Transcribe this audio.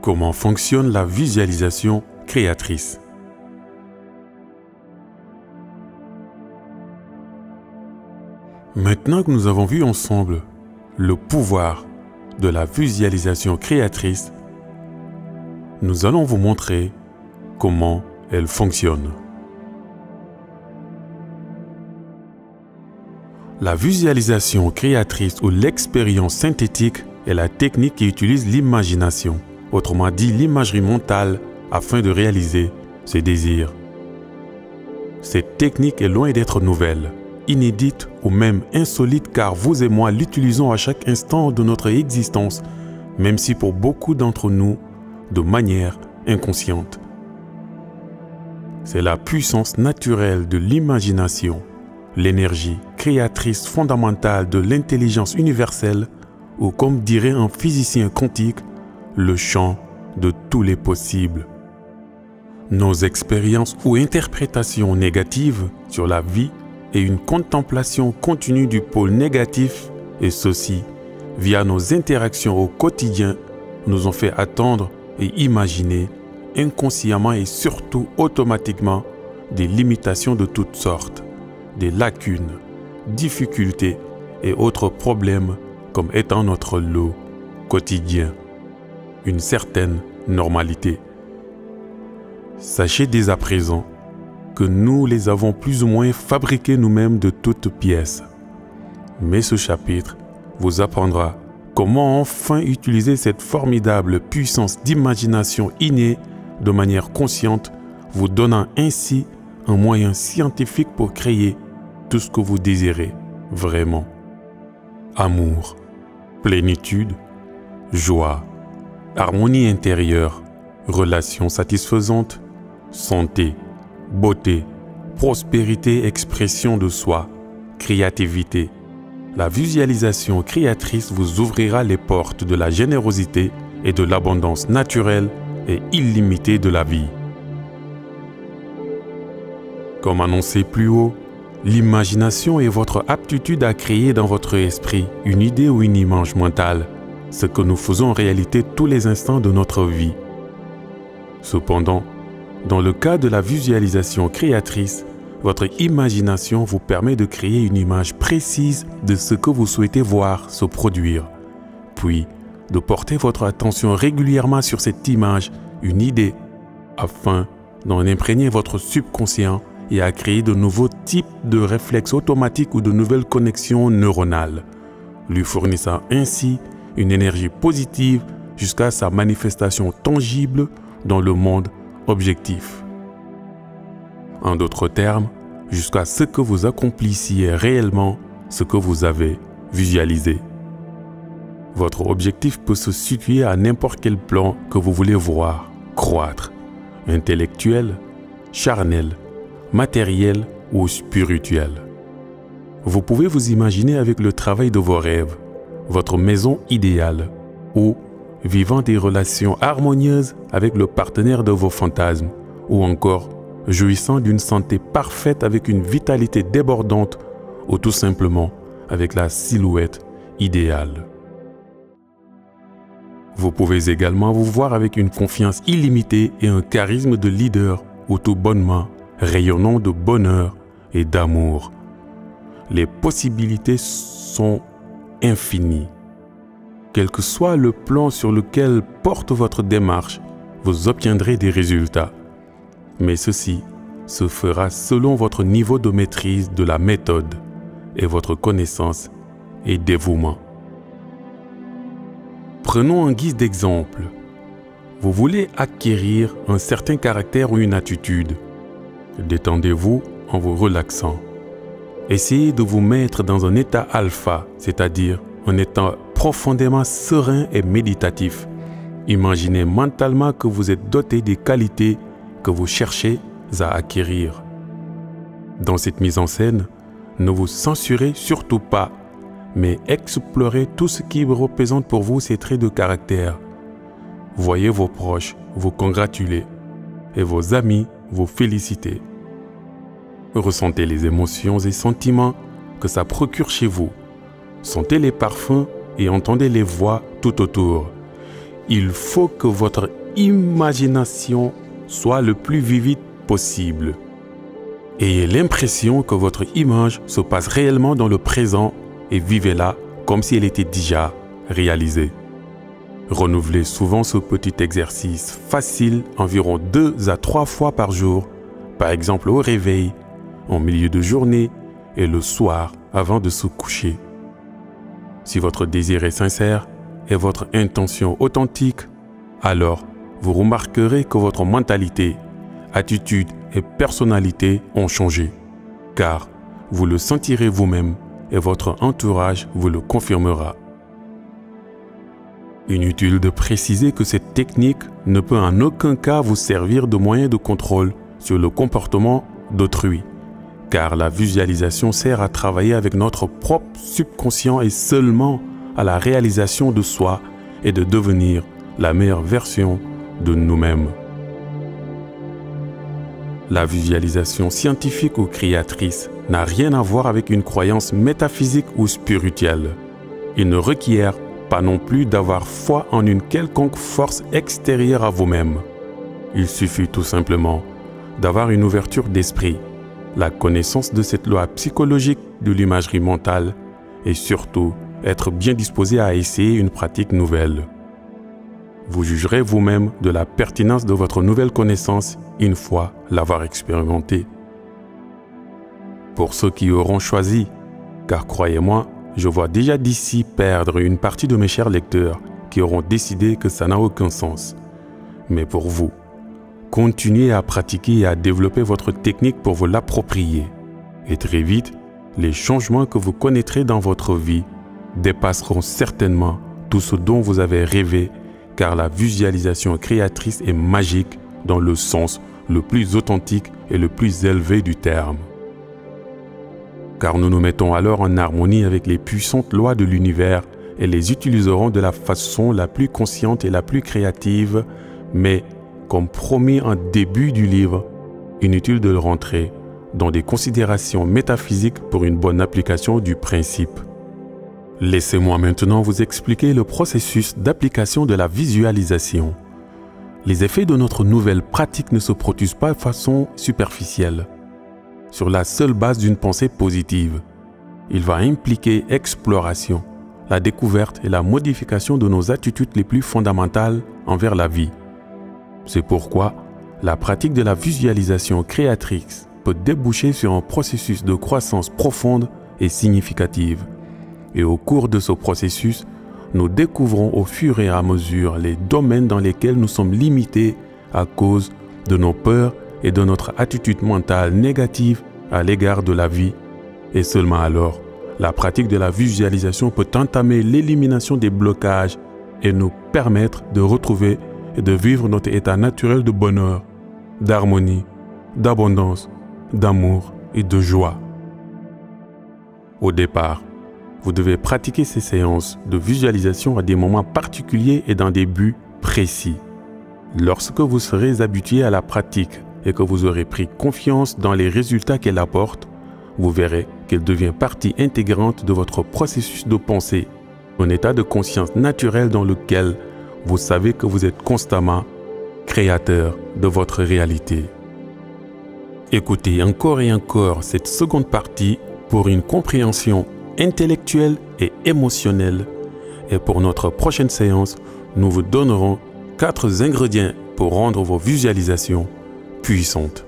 Comment fonctionne la visualisation créatrice? Maintenant que nous avons vu ensemble le pouvoir de la visualisation créatrice, nous allons vous montrer comment elle fonctionne. La visualisation créatrice ou l'expérience synthétique est la technique qui utilise l'imagination, autrement dit l'imagerie mentale, afin de réaliser ses désirs. Cette technique est loin d'être nouvelle, inédite ou même insolite, car vous et moi l'utilisons à chaque instant de notre existence, même si pour beaucoup d'entre nous, de manière inconsciente. C'est la puissance naturelle de l'imagination, l'énergie créatrice fondamentale de l'intelligence universelle, ou comme dirait un physicien quantique, le champ de tous les possibles. Nos expériences ou interprétations négatives sur la vie et une contemplation continue du pôle négatif, et ceci via nos interactions au quotidien, nous ont fait attendre et imaginer inconsciemment et surtout automatiquement des limitations de toutes sortes, des lacunes, difficultés et autres problèmes comme étant notre lot quotidien, une certaine normalité. Sachez dès à présent que nous les avons plus ou moins fabriqués nous-mêmes de toutes pièces. Mais ce chapitre vous apprendra comment enfin utiliser cette formidable puissance d'imagination innée de manière consciente, vous donnant ainsi un moyen scientifique pour créer tout ce que vous désirez vraiment. Amour, plénitude, joie, harmonie intérieure, relations satisfaisantes, santé, beauté, prospérité, expression de soi, créativité. La visualisation créatrice vous ouvrira les portes de la générosité et de l'abondance naturelle et illimitée de la vie. Comme annoncé plus haut, l'imagination est votre aptitude à créer dans votre esprit une idée ou une image mentale, ce que nous faisons en réalité tous les instants de notre vie. Cependant, dans le cas de la visualisation créatrice, votre imagination vous permet de créer une image précise de ce que vous souhaitez voir se produire, puis de porter votre attention régulièrement sur cette image, une idée, afin d'en imprégner votre subconscient et à créer de nouveaux types de réflexes automatiques ou de nouvelles connexions neuronales, lui fournissant ainsi une énergie positive jusqu'à sa manifestation tangible dans le monde objectif. En d'autres termes, jusqu'à ce que vous accomplissiez réellement ce que vous avez visualisé. Votre objectif peut se situer à n'importe quel plan que vous voulez voir croître, intellectuel, charnel, matériel ou spirituel. Vous pouvez vous imaginer avec le travail de vos rêves, votre maison idéale ou vivant des relations harmonieuses avec le partenaire de vos fantasmes ou encore jouissant d'une santé parfaite avec une vitalité débordante ou tout simplement avec la silhouette idéale. Vous pouvez également vous voir avec une confiance illimitée et un charisme de leader ou tout bonnement rayonnant de bonheur et d'amour. Les possibilités sont infinies. Quel que soit le plan sur lequel porte votre démarche, vous obtiendrez des résultats. Mais ceci se fera selon votre niveau de maîtrise de la méthode et votre connaissance et dévouement. Prenons en guise d'exemple. Vous voulez acquérir un certain caractère ou une attitude. Détendez-vous en vous relaxant. Essayez de vous mettre dans un état alpha, c'est-à-dire un état profondément serein et méditatif. Imaginez mentalement que vous êtes doté des qualités que vous cherchez à acquérir. Dans cette mise en scène, ne vous censurez surtout pas, mais explorez tout ce qui représente pour vous ces traits de caractère. Voyez vos proches vous congratuler et vos amis vous féliciter. Ressentez les émotions et sentiments que ça procure chez vous. Sentez les parfums et entendez les voix tout autour. il faut que votre imagination soit le plus vivide possible. Ayez l'impression que votre image se passe réellement dans le présent et vivez-la comme si elle était déjà réalisée. Renouvelez souvent ce petit exercice facile environ 2 à 3 fois par jour, par exemple au réveil, en milieu de journée et le soir avant de se coucher. Si votre désir est sincère et votre intention authentique, alors vous remarquerez que votre mentalité, attitude et personnalité ont changé, car vous le sentirez vous-même et votre entourage vous le confirmera. Inutile de préciser que cette technique ne peut en aucun cas vous servir de moyen de contrôle sur le comportement d'autrui, car la visualisation sert à travailler avec notre propre subconscient et seulement à la réalisation de soi et de devenir la meilleure version de nous-mêmes. La visualisation scientifique ou créatrice n'a rien à voir avec une croyance métaphysique ou spirituelle. Il ne requiert pas non plus d'avoir foi en une quelconque force extérieure à vous-même. Il suffit tout simplement d'avoir une ouverture d'esprit, la connaissance de cette loi psychologique de l'imagerie mentale et surtout être bien disposé à essayer une pratique nouvelle. Vous jugerez vous-même de la pertinence de votre nouvelle connaissance une fois l'avoir expérimentée. Pour ceux qui auront choisi, car croyez-moi, je vois déjà d'ici perdre une partie de mes chers lecteurs qui auront décidé que ça n'a aucun sens. Mais pour vous, continuez à pratiquer et à développer votre technique pour vous l'approprier. Et très vite, les changements que vous connaîtrez dans votre vie dépasseront certainement tout ce dont vous avez rêvé, car la visualisation créatrice est magique dans le sens le plus authentique et le plus élevé du terme. Car nous nous mettons alors en harmonie avec les puissantes lois de l'univers et les utiliserons de la façon la plus consciente et la plus créative, mais comme promis en début du livre, inutile de le rentrer dans des considérations métaphysiques pour une bonne application du principe. Laissez-moi maintenant vous expliquer le processus d'application de la visualisation. Les effets de notre nouvelle pratique ne se produisent pas de façon superficielle, sur la seule base d'une pensée positive. Il va impliquer exploration, la découverte et la modification de nos attitudes les plus fondamentales envers la vie. C'est pourquoi la pratique de la visualisation créatrice peut déboucher sur un processus de croissance profonde et significative. Et au cours de ce processus, nous découvrons au fur et à mesure les domaines dans lesquels nous sommes limités à cause de nos peurs et de notre attitude mentale négative à l'égard de la vie. Et seulement alors, la pratique de la visualisation peut entamer l'élimination des blocages et nous permettre de retrouver et de vivre notre état naturel de bonheur, d'harmonie, d'abondance, d'amour et de joie. Au départ, vous devez pratiquer ces séances de visualisation à des moments particuliers et dans des buts précis. Lorsque vous serez habitué à la pratique et que vous aurez pris confiance dans les résultats qu'elle apporte, vous verrez qu'elle devient partie intégrante de votre processus de pensée, un état de conscience naturel dans lequel vous savez que vous êtes constamment créateur de votre réalité. Écoutez encore et encore cette seconde partie pour une compréhension intellectuelle et émotionnelle. Et pour notre prochaine séance, nous vous donnerons 4 ingrédients pour rendre vos visualisations puissantes.